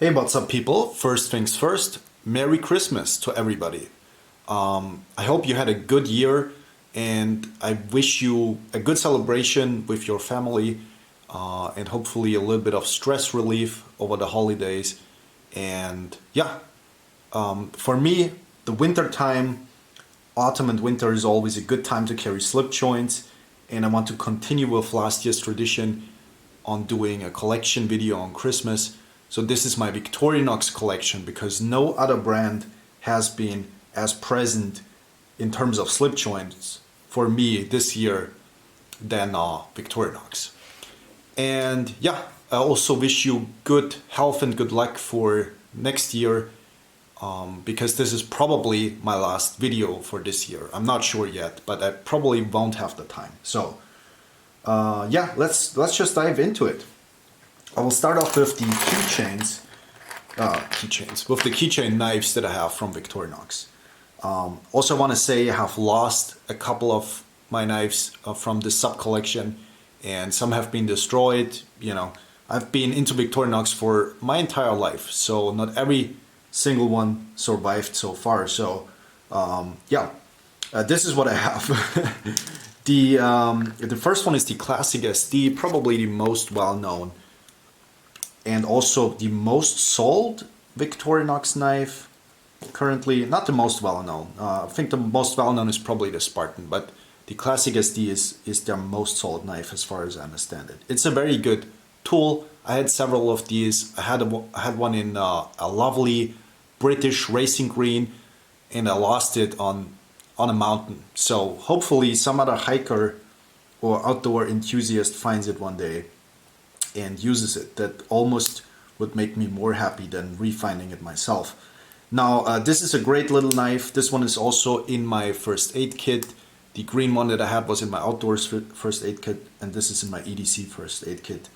Hey, what's up, people? First things first, Merry Christmas to everybody. I hope you had a good year, and I wish you a good celebration with your family, and hopefully a little bit of stress relief over the holidays. And yeah, for me, the winter time, autumn and winter is always a good time to carry slip joints, and I want to continue with last year's tradition on doing a collection video on Christmas. So this is my Victorinox collection because no other brand has been as present in terms of slip joints for me this year than Victorinox. And yeah, I also wish you good health and good luck for next year, because this is probably my last video for this year. I'm not sure yet, but I probably won't have the time. So yeah, let's just dive into it. I will start off with the keychains, with the keychain knives that I have from Victorinox. Also, I want to say I have lost a couple of my knives from this sub collection, and some have been destroyed. You know, I've been into Victorinox for my entire life, so not every single one survived so far. So yeah, this is what I have. The first one is the Classic SD, probably the most well-known and also the most sold Victorinox knife currently. Not the most well-known. I think the most well-known is probably the Spartan, but the Classic SD is their most sold knife as far as I understand it. It's a very good tool. I had several of these. I had one in a lovely British racing green, and I lost it on a mountain. So hopefully some other hiker or outdoor enthusiast finds it one day and uses it. That almost would make me more happy than refinding it myself. Now this is a great little knife. This one is also in my first aid kit. The green one that I had was in my outdoors first aid kit, and this is in my EDC first aid kit.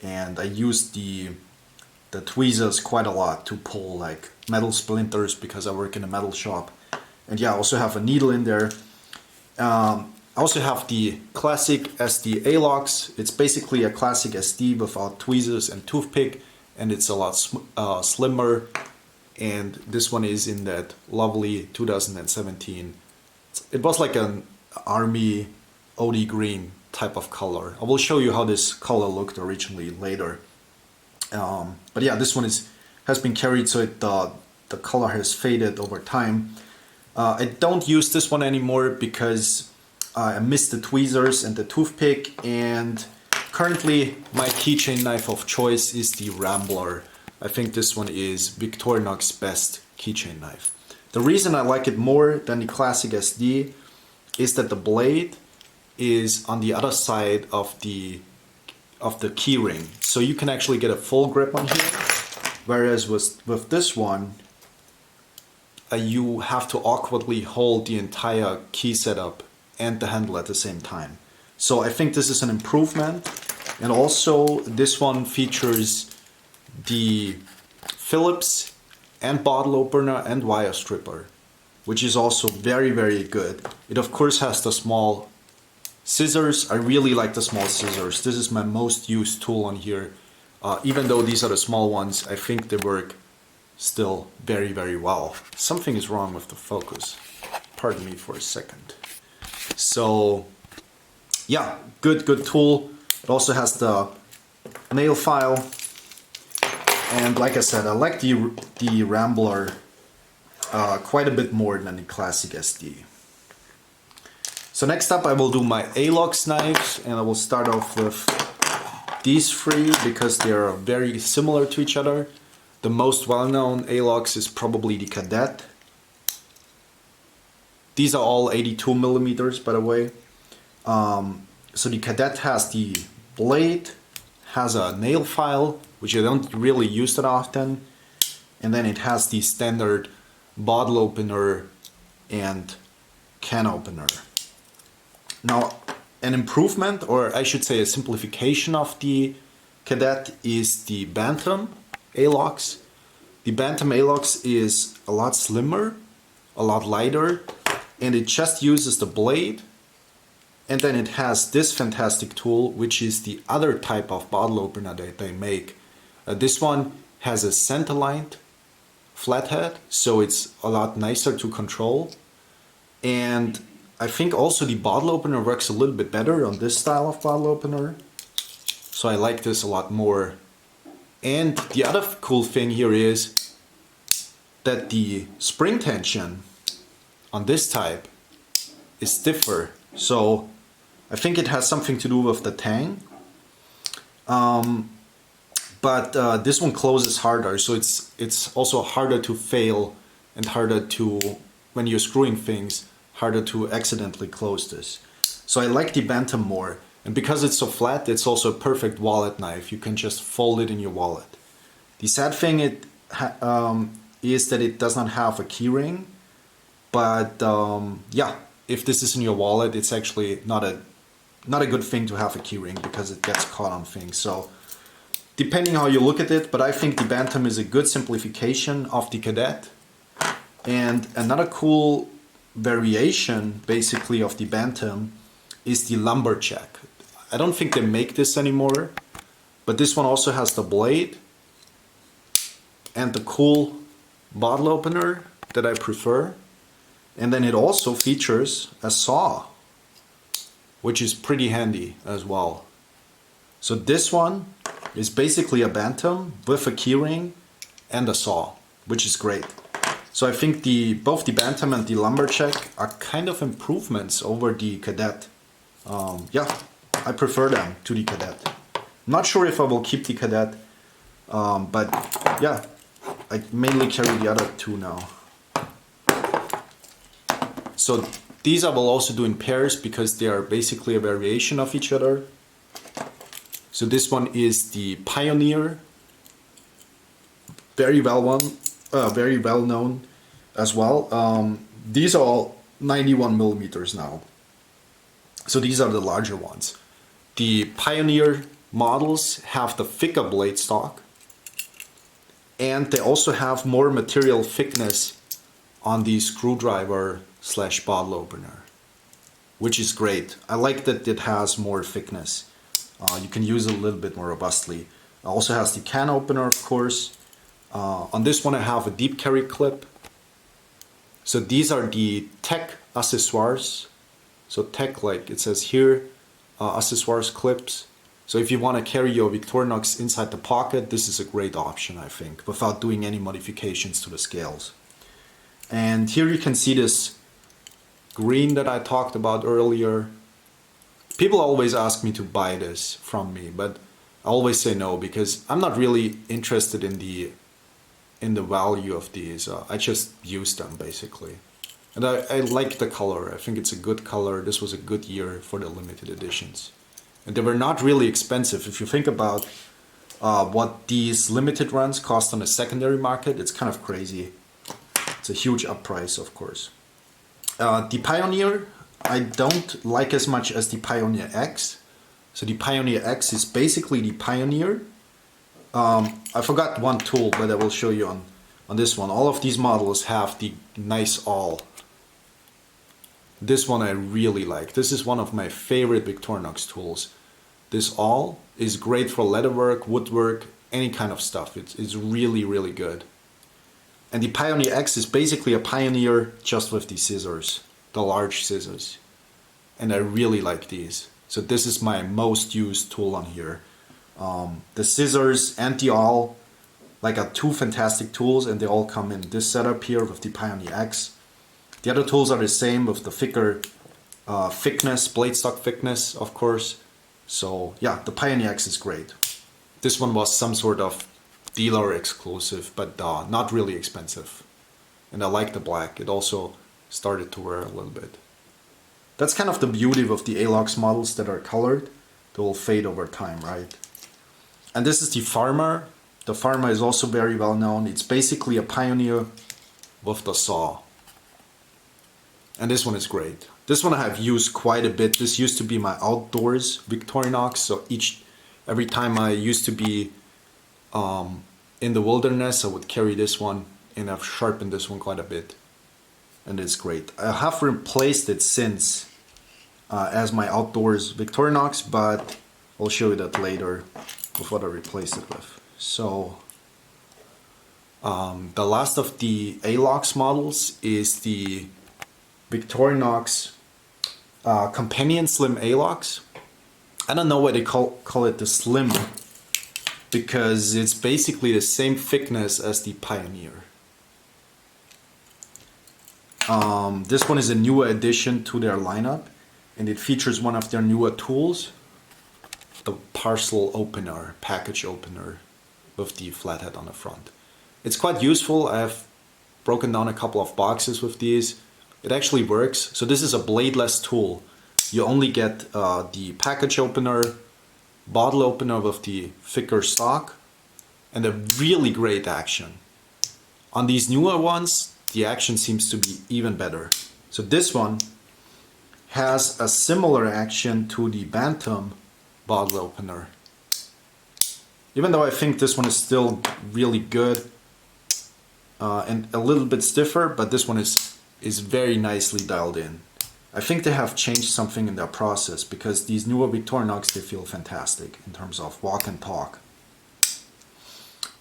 And I use the tweezers quite a lot to pull like metal splinters because I work in a metal shop. And yeah, I also have a needle in there. I also have the Classic SD Alox. It's basically a Classic SD without tweezers and toothpick, and it's a lot slimmer. And this one is in that lovely 2017. It was like an army OD green type of color. I will show you how this color looked originally later. But yeah, this one has been carried, so the color has faded over time. I don't use this one anymore because I miss the tweezers and the toothpick, and currently my keychain knife of choice is the Rambler. I think this one is Victorinox's best keychain knife. The reason I like it more than the Classic SD is that the blade is on the other side of the key ring, so you can actually get a full grip on here, whereas with this one you have to awkwardly hold the entire key setup and the handle at the same time. So I think this is an improvement. And also this one features the Phillips and bottle opener and wire stripper, which is also very, very good. It of course has the small scissors. I really like the small scissors. This is my most used tool on here. Even though these are the small ones, I think they work still very, very well. Something is wrong with the focus. Pardon me for a second. So yeah, good tool. It also has the nail file, and like I said, I like the Rambler quite a bit more than the Classic SD. So next up I will do my Alox knives, and I will start off with these three because they are very similar to each other. The most well-known Alox is probably the Cadet. These are all 82 millimeters, by the way. So the Cadet has the blade, has a nail file, which I don't really use that often, and then it has the standard bottle opener and can opener. Now, an improvement, or I should say a simplification of the Cadet is the Bantam Alox. The Bantam Alox is a lot slimmer, a lot lighter, and it just uses the blade, and then it has this fantastic tool, which is the other type of bottle opener that they make. This one has a center-aligned flathead, so it's a lot nicer to control. And I think also the bottle opener works a little bit better on this style of bottle opener. So I like this a lot more. And the other cool thing here is that the spring tension on this type is stiffer. So I think it has something to do with the tang. But this one closes harder, so it's also harder to fail and harder to, when you're screwing things, harder to accidentally close this. So I like the Bantam more. And because it's so flat, it's also a perfect wallet knife. You can just fold it in your wallet. The sad thing is that it does not have a key ring. But yeah, if this is in your wallet, it's actually not a good thing to have a key ring because it gets caught on things. So depending how you look at it, but I think the Bantam is a good simplification of the Cadet. And another cool variation basically of the Bantam is the Lumberjack. I don't think they make this anymore, but this one also has the blade and the cool bottle opener that I prefer. And then it also features a saw, which is pretty handy as well. So this one is basically a Bantam with a keyring and a saw, which is great. So I think both the Bantam and the Lumberjack are kind of improvements over the Cadet. Yeah, I prefer them to the Cadet. I'm not sure if I will keep the Cadet, but yeah, I mainly carry the other two now. So these I will also do in pairs because they are basically a variation of each other. So this one is the Pioneer, very well known as well. These are all 91 millimeters now. So these are the larger ones. The Pioneer models have the thicker blade stock, and they also have more material thickness on the screwdriver / bottle opener, which is great. I like that it has more thickness. You can use it a little bit more robustly. It also has the can opener, of course. On this one I have a deep carry clip. So these are the tech accessoires. So tech, like it says here, accessoires clips. So if you want to carry your Victorinox inside the pocket, this is a great option, I think, without doing any modifications to the scales. And here you can see this green that I talked about earlier. People always ask me to buy this from me, but I always say no because I'm not really interested in the value of these. I just use them basically. And I like the color. I think it's a good color. This was a good year for the limited editions. And they were not really expensive. If you think about what these limited runs cost on the secondary market, it's kind of crazy. It's a huge up price, of course. The Pioneer, I don't like as much as the Pioneer X. So the Pioneer X is basically the Pioneer. I forgot one tool, but I will show you on this one. All of these models have the nice awl. This one I really like. This is one of my favorite Victorinox tools. This awl is great for leatherwork, woodwork, any kind of stuff. It's really, really good. And the Pioneer X is basically a Pioneer just with the scissors, the large scissors. And I really like these. So this is my most used tool on here. The scissors and the awl, like, are two fantastic tools, and they all come in this setup here with the Pioneer X. The other tools are the same with the thicker thickness, blade stock thickness, of course. So yeah, the Pioneer X is great. This one was some sort of dealer exclusive, but not really expensive. And I like the black. It also started to wear a little bit. That's kind of the beauty of the Alox models that are colored. They will fade over time, right? And this is the Farmer. The Farmer is also very well known. It's basically a Pioneer with the saw. And this one is great. This one I have used quite a bit. This used to be my outdoors Victorinox. So every time I used to be in the wilderness, I would carry this one, and I've sharpened this one quite a bit. And it's great. I have replaced it since as my outdoors Victorinox, but I'll show you that later with what I replaced it with. So The last of the Alox models is the Victorinox Companion Slim Alox. I don't know why they call it the Slim, because it's basically the same thickness as the Pioneer. This one is a newer addition to their lineup, and it features one of their newer tools, the parcel opener, package opener, with the flathead on the front. It's quite useful. I've broken down a couple of boxes with these. It actually works. So this is a bladeless tool. You only get the package opener, bottle opener with the thicker stock, and a really great action. On these newer ones, the action seems to be even better. So this one has a similar action to the Bantam bottle opener. Even though I think this one is still really good and a little bit stiffer, but this one is very nicely dialed in. I think they have changed something in their process, because these newer Victorinox, they feel fantastic in terms of walk and talk.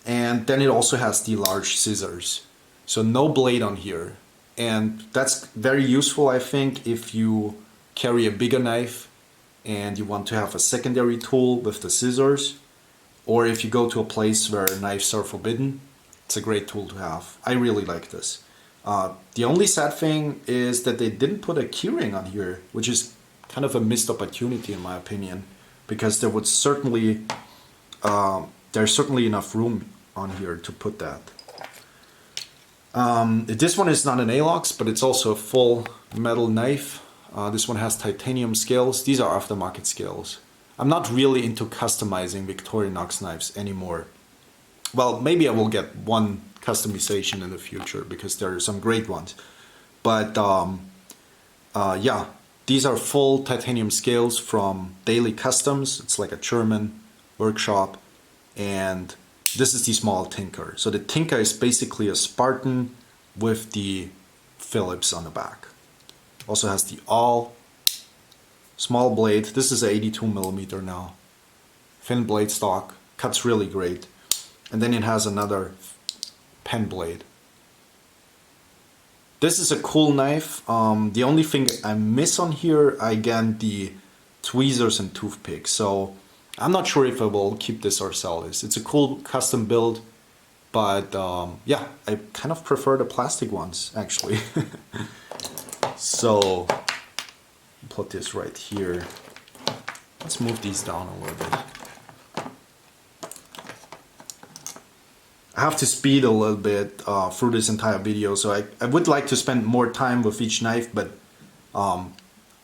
And then it also has the large scissors. So no blade on here. And that's very useful, I think, if you carry a bigger knife and you want to have a secondary tool with the scissors, or if you go to a place where knives are forbidden. It's a great tool to have. I really like this. The only sad thing is that they didn't put a keyring on here, which is kind of a missed opportunity in my opinion, because there would certainly there's certainly enough room on here to put that. This one is not an Alox, but it's also a full metal knife. This one has titanium scales. These are aftermarket scales. I'm not really into customizing Victorinox knives anymore. Well, maybe I will get one customization in the future, because there are some great ones. But yeah, these are full titanium scales from Daily Customs. It's like a German workshop. And this is the small Tinker. So the Tinker is basically a Spartan with the Phillips on the back. Also has the awl, small blade. This is a 82mm now. Thin blade stock, cuts really great. And then it has another pen blade. This is a cool knife. The only thing I miss on here, again, the tweezers and toothpicks. So I'm not sure if I will keep this or sell this. It's a cool custom build, but yeah, I kind of prefer the plastic ones actually. So put this right here. Let's move these down a little bit. I have to speed a little bit through this entire video, so I would like to spend more time with each knife, but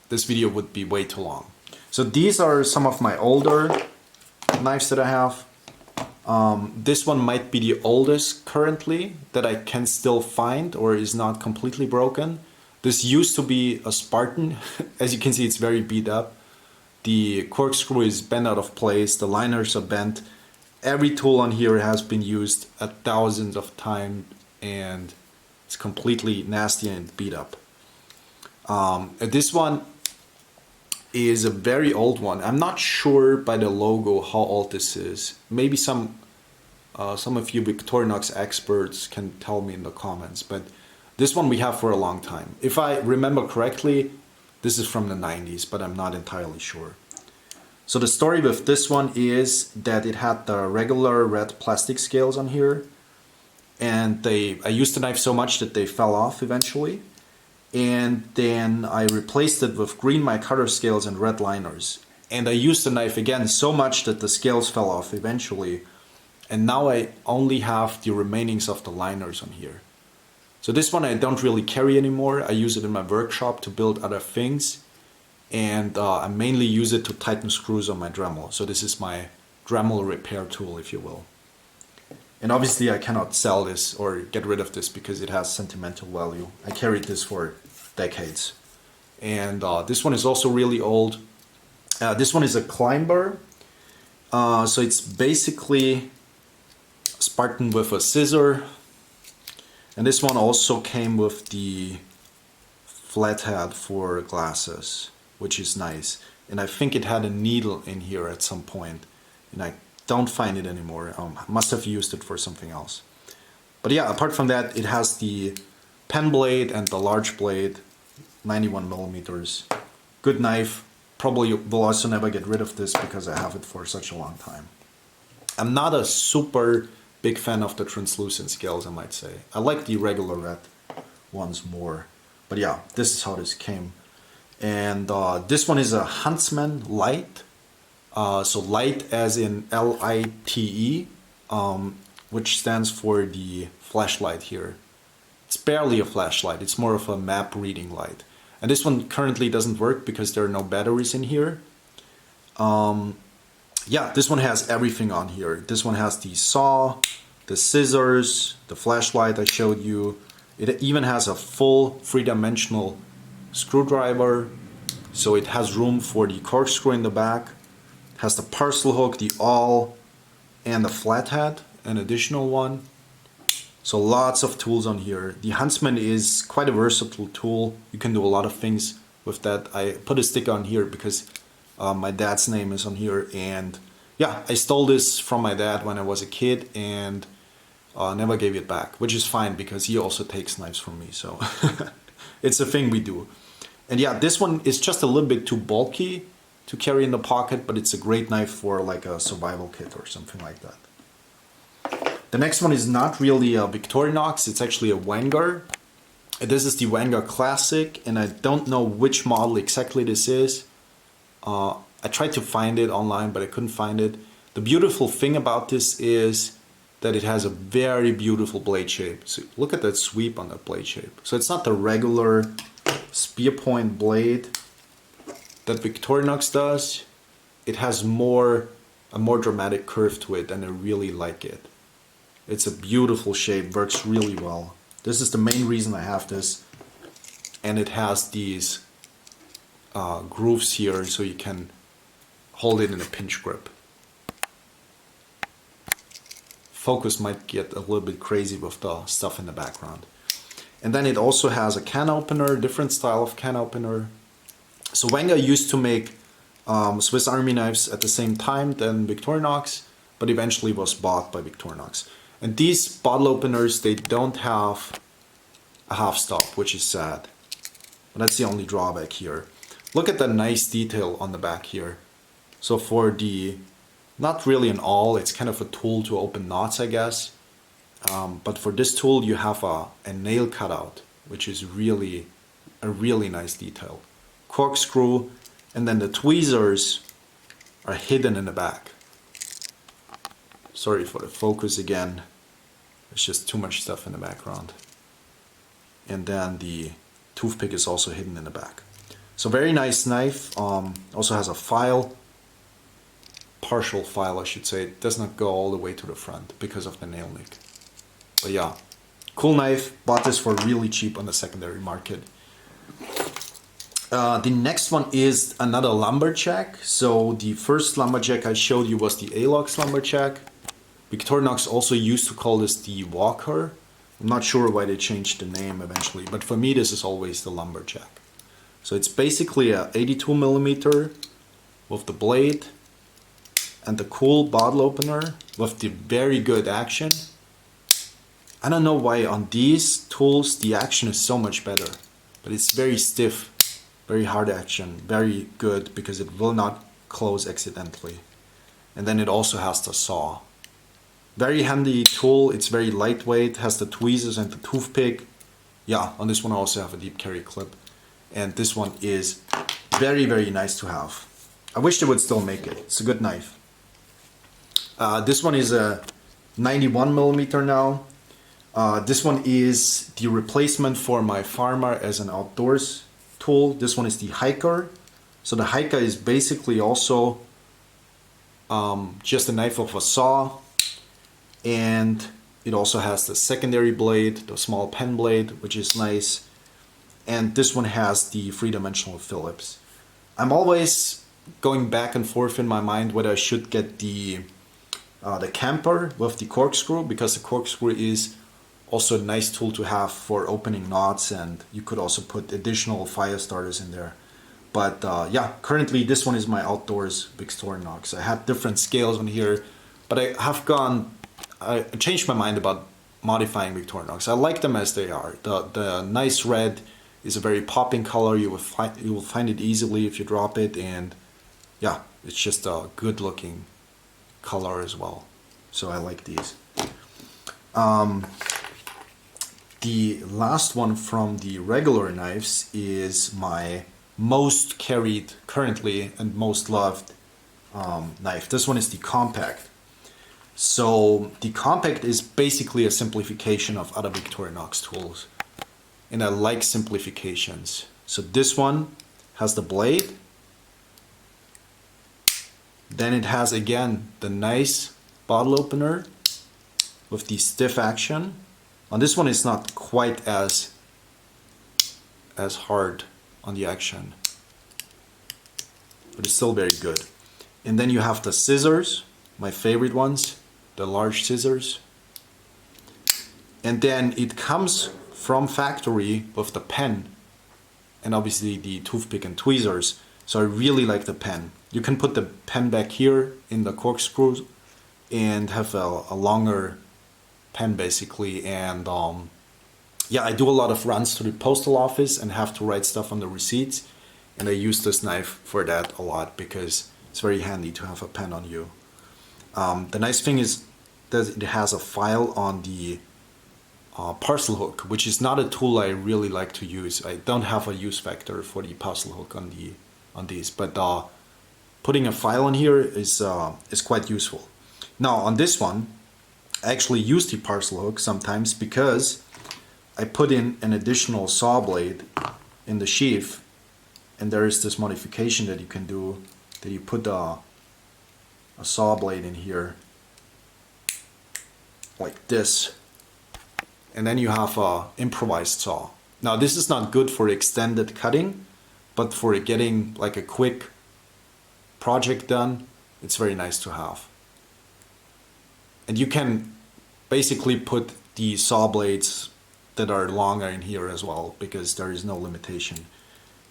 this video would be way too long. So these are some of my older knives that I have. This one might be the oldest currently that I can still find or is not completely broken. This used to be a Spartan. As you can see, it's very beat up. The corkscrew is bent out of place, the liners are bent. Every tool on here has been used thousands of times and it's completely nasty and beat up. This one is a very old one. I'm not sure by the logo how old this is. Maybe some of you Victorinox experts can tell me in the comments, but this one we have for a long time. If I remember correctly, this is from the 90s, but I'm not entirely sure. So the story with this one is that it had the regular red plastic scales on here, and I used the knife so much that they fell off eventually, and then I replaced it with green micutter scales and red liners, and I used the knife again so much that the scales fell off eventually, and now I only have the remainings of the liners on here. So this one I don't really carry anymore. I use it in my workshop to build other things. And I mainly use it to tighten screws on my Dremel. So this is my Dremel repair tool, if you will. And obviously I cannot sell this or get rid of this because it has sentimental value. I carried this for decades. And this one is also really old. This one is a climber. So it's basically Spartan with a scissor. And this one also came with the flathead for glasses, which is nice. And I think it had a needle in here at some point, and I don't find it anymore. I must have used it for something else. But yeah, apart from that, it has the pen blade and the large blade, 91 millimeters. Good knife. Probably will also never get rid of this because I have it for such a long time. I'm not a super big fan of the translucent scales, I might say. I like the regular red ones more. But yeah, this is how this came. And this one is a Huntsman Light. So light as in L-I-T-E, which stands for the flashlight here. It's barely a flashlight, it's more of a map reading light. And this one currently doesn't work because there are no batteries in here. Yeah, this one has everything on here. This one has the saw, the scissors, the flashlight I showed you. It even has a full three-dimensional screwdriver. So it has room for the corkscrew in the back. It has the parcel hook, the awl, and the flathead, an additional one. So lots of tools on here. The Huntsman is quite a versatile tool. You can do a lot of things with that. I put a sticker on here because my dad's name is on here. And yeah, I stole this from my dad when I was a kid and never gave it back, which is fine because he also takes knives from me. So it's a thing we do. And yeah, this one is just a little bit too bulky to carry in the pocket, but it's a great knife for like a survival kit or something like that. The next one is not really a Victorinox, it's actually a Vanguard. This is the Vanguard Classic, and I don't know which model exactly this is. I tried to find it online, but I couldn't find it. The beautiful thing about this is that it has a very beautiful blade shape. So look at that sweep on that blade shape. So it's not the regular spear point blade that Victorinox does. It has a more dramatic curve to it, and I really like it. It's a beautiful shape, works really well. This is the main reason I have this. And it has these grooves here so you can hold it in a pinch grip. Focus might get a little bit crazy with the stuff in the background. And then it also has a can opener, different style of can opener. So Vanguard used to make Swiss Army knives at the same time than Victorinox, but eventually was bought by Victorinox. And these bottle openers, they don't have a half stop, which is sad. But that's the only drawback here. Look at the nice detail on the back here. So for the, not really an awl, it's kind of a tool to open knots, I guess. But for this tool, you have a nail cutout, which is really a really nice detail. Corkscrew, and then the tweezers are hidden in the back. Sorry for the focus again. There's just too much stuff in the background. And then the toothpick is also hidden in the back. So very nice knife. Also has a file. Partial file, I should say. It does not go all the way to the front because of the nail nick. But yeah, cool knife. Bought this for really cheap on the secondary market. The next one is another lumberjack. So the first lumberjack I showed you was the Alox lumberjack. Victorinox also used to call this the Walker. I'm not sure why they changed the name eventually, but for me this is always the lumberjack. So it's basically a 82 millimeter with the blade and the cool bottle opener with the very good action. I don't know why on these tools the action is so much better, but it's very stiff, very hard action, very good because it will not close accidentally. And then it also has the saw. Very handy tool, it's very lightweight, has the tweezers and the toothpick. Yeah, on this one I also have a deep carry clip. And this one is very, very nice to have. I wish they would still make it, it's a good knife. This one is a 91 millimeter now. This one is the replacement for my Farmer as an outdoors tool. This one is the Hiker. So the Hiker is basically also just a knife of a saw. And it also has the secondary blade, the small pen blade, which is nice. And this one has the three-dimensional Phillips. I'm always going back and forth in my mind whether I should get the camper with the corkscrew, because the corkscrew is also a nice tool to have for opening knots, and you could also put additional fire starters in there. But yeah, currently this one is my outdoors Victorinox. I had different scales on here, but I changed my mind about modifying Victorinox. I like them as they are. The nice red is a very popping color. You will find it easily if you drop it, and yeah, it's just a good looking color as well. So I like these. The last one from the regular knives is my most carried currently and most loved knife. This one is the compact. So the compact is basically a simplification of other Victorinox tools, and I like simplifications. So this one has the blade, then it has again the nice bottle opener with the stiff action. On this one it's not quite as hard on the action, but it's still very good. And then you have the scissors, my favorite ones, the large scissors. And then it comes from factory with the pen and obviously the toothpick and tweezers. So I really like the pen. You can put the pen back here in the corkscrew and have a longer pen basically. And yeah, I do a lot of runs to the postal office and have to write stuff on the receipts, and I use this knife for that a lot because it's very handy to have a pen on you. The nice thing is that it has a file on the parcel hook, which is not a tool I really like to use. I don't have a use factor for the parcel hook on these, but putting a file on here is quite useful. Now on this one, I actually use the parcel hook sometimes because I put in an additional saw blade in the sheath, and there is this modification that you can do, that you put a saw blade in here like this, and then you have a improvised saw. Now this is not good for extended cutting, but for getting like a quick project done, it's very nice to have. And you can basically put the saw blades that are longer in here as well, because there is no limitation.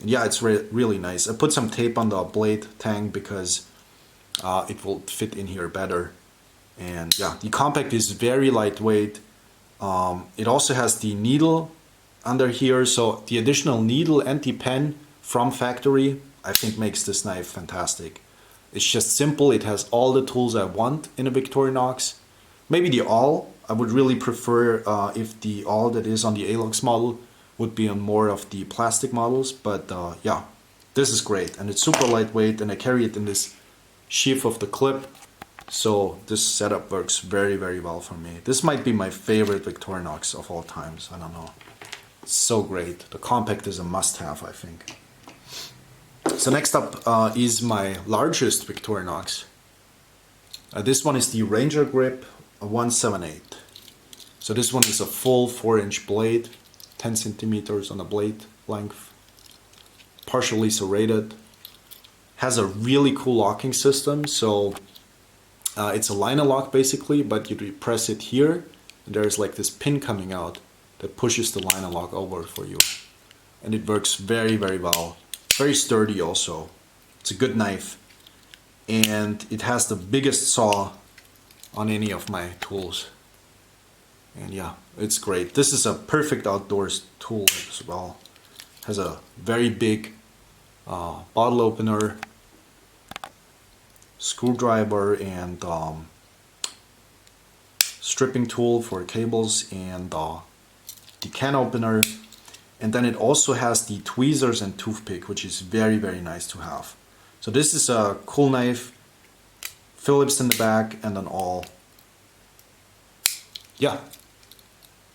And yeah, it's really nice. I put some tape on the blade tang because it will fit in here better. And yeah, the compact is very lightweight. It also has the needle under here, so the additional needle and the pen from factory I think makes this knife fantastic. It's just simple. It has all the tools I want in a Victorinox. Maybe the awl, I would really prefer if the awl that is on the Alox model would be on more of the plastic models, but yeah, this is great, and it's super lightweight, and I carry it in this sheath of the clip, so this setup works very, very well for me. This might be my favorite Victorinox of all times, I don't know. It's so great. The compact is a must-have, I think. So next up is my largest Victorinox. This one is the Ranger Grip 178. So this one is a full 4-inch blade, 10 centimeters on the blade length, partially serrated, has a really cool locking system. So it's a liner lock basically, but you press it here and there's like this pin coming out that pushes the liner lock over for you, and it works very, very well. Very sturdy also. It's a good knife, and it has the biggest saw on any of my tools. And yeah, it's great. This is a perfect outdoors tool as well. Has a very big bottle opener, screwdriver, and stripping tool for cables, and the can opener. And then it also has the tweezers and toothpick, which is very, very nice to have. So this is a cool knife, Phillips in the back, and an awl. Yeah,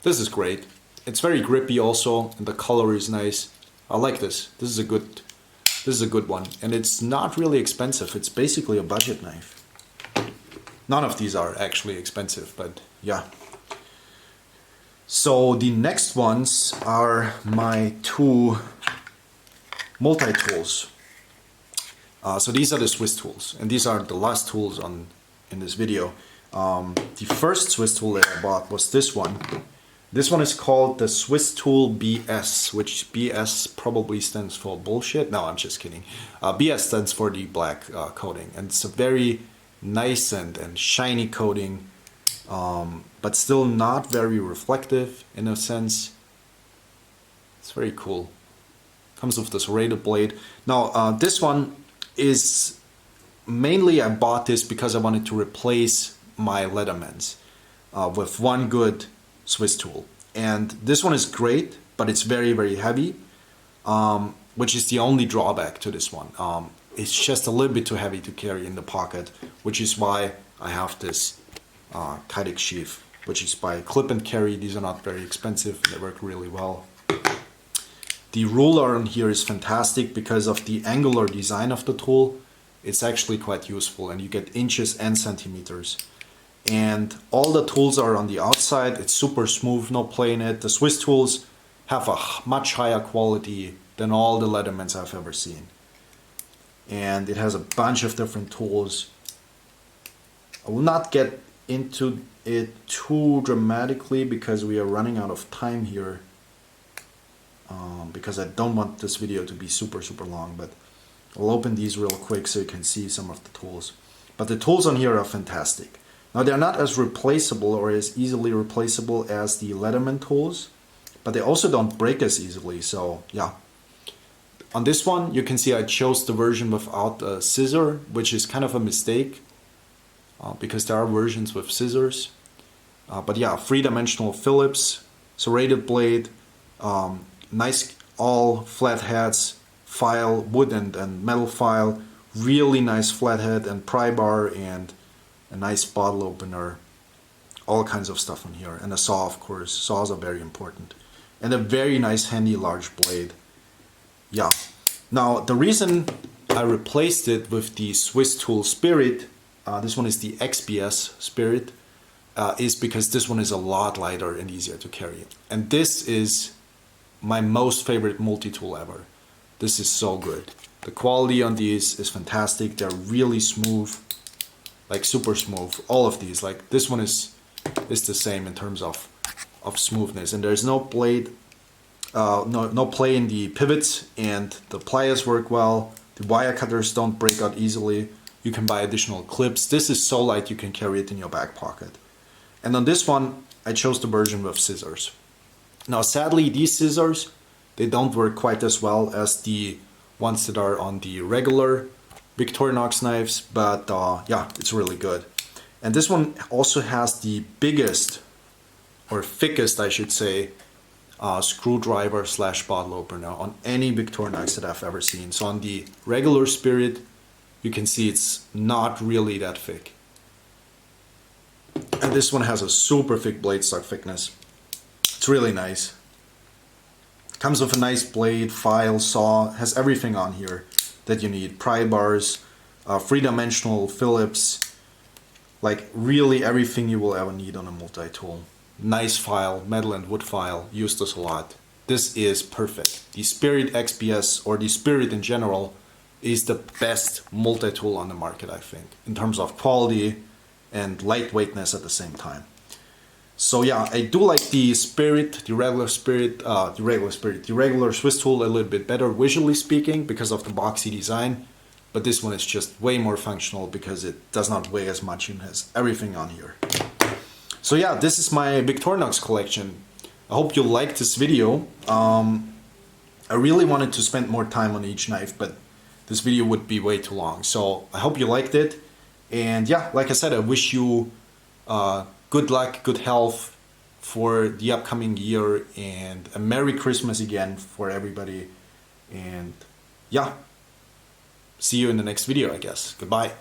this is great. It's very grippy also, and the color is nice. I like this. This is a good one, and it's not really expensive. It's basically a budget knife. None of these are actually expensive, but yeah. So the next ones are my two multi-tools. So these are the Swiss tools, and these are the last tools in this video. The first Swiss tool that I bought was this one. This one is called the Swiss Tool BS, which BS probably stands for bullshit. No, I'm just kidding. BS stands for the black coating, and it's a very nice and shiny coating. but still not very reflective in a sense. It's very cool. Comes with this serrated blade. Now this one is mainly, I bought this because I wanted to replace my Leathermans with one good Swiss tool. And this one is great, but it's very, very heavy, which is the only drawback to this one. It's just a little bit too heavy to carry in the pocket, which is why I have this Kydex sheath, which is by Clip and Carry. These are not very expensive, they work really well. The ruler on here is fantastic because of the angular design of the tool. It's actually quite useful, and you get inches and centimeters. And all the tools are on the outside. It's super smooth, no play in it. The Swiss tools have a much higher quality than all the Leathermans I've ever seen. And it has a bunch of different tools. I will not get into it too dramatically because we are running out of time here. Because I don't want this video to be super long, but I'll open these real quick so you can see some of the tools. But the tools on here are fantastic. Now they're not as replaceable or as easily replaceable as the Leatherman tools, but they also don't break as easily, so yeah. On this one you can see I chose the version without a scissor, which is kind of a mistake because there are versions with scissors. But yeah, 3-dimensional Phillips, serrated blade, nice all flatheads, file, wood and metal file, really nice flathead and pry bar, and a nice bottle opener, all kinds of stuff on here, and a saw, of course. Saws are very important, and a very nice handy large blade. Yeah. Now the reason I replaced it with the Swiss tool Spirit, this one is the XBS Spirit, is because this one is a lot lighter and easier to carry, and this is my most favorite multi-tool ever. This is so good. The quality on these is fantastic. They're really smooth, like super smooth. All of these, like this one is the same in terms of smoothness, and there's no blade, no play in the pivots, and the pliers work well. The wire cutters don't break out easily. You can buy additional clips. This is so light you can carry it in your back pocket. And on this one, I chose the version with scissors. Now sadly, these scissors, they don't work quite as well as the ones that are on the regular Victorinox knives, but yeah, it's really good. And this one also has the biggest, or thickest I should say, screwdriver / bottle opener on any Victorinox that I've ever seen. So on the regular Spirit, you can see it's not really that thick. And this one has a super thick blade stock thickness. It's really nice. Comes with a nice blade, file, saw, has everything on here that you need. Pry bars, 3-dimensional Phillips, like really everything you will ever need on a multi-tool. Nice file, metal and wood file, used this a lot. This is perfect. The Spirit XPS, or the Spirit in general, is the best multi-tool on the market, I think, in terms of quality and lightweightness at the same time. So yeah, I do like the Spirit, the regular Swiss tool a little bit better visually speaking because of the boxy design, but this one is just way more functional because it does not weigh as much and has everything on here. So yeah, this is my Victorinox collection. I hope you liked this video. I really wanted to spend more time on each knife, but this video would be way too long. So I hope you liked it. And yeah, like I said, I wish you good luck, good health for the upcoming year, and a Merry Christmas again for everybody. And yeah, see you in the next video, I guess. Goodbye.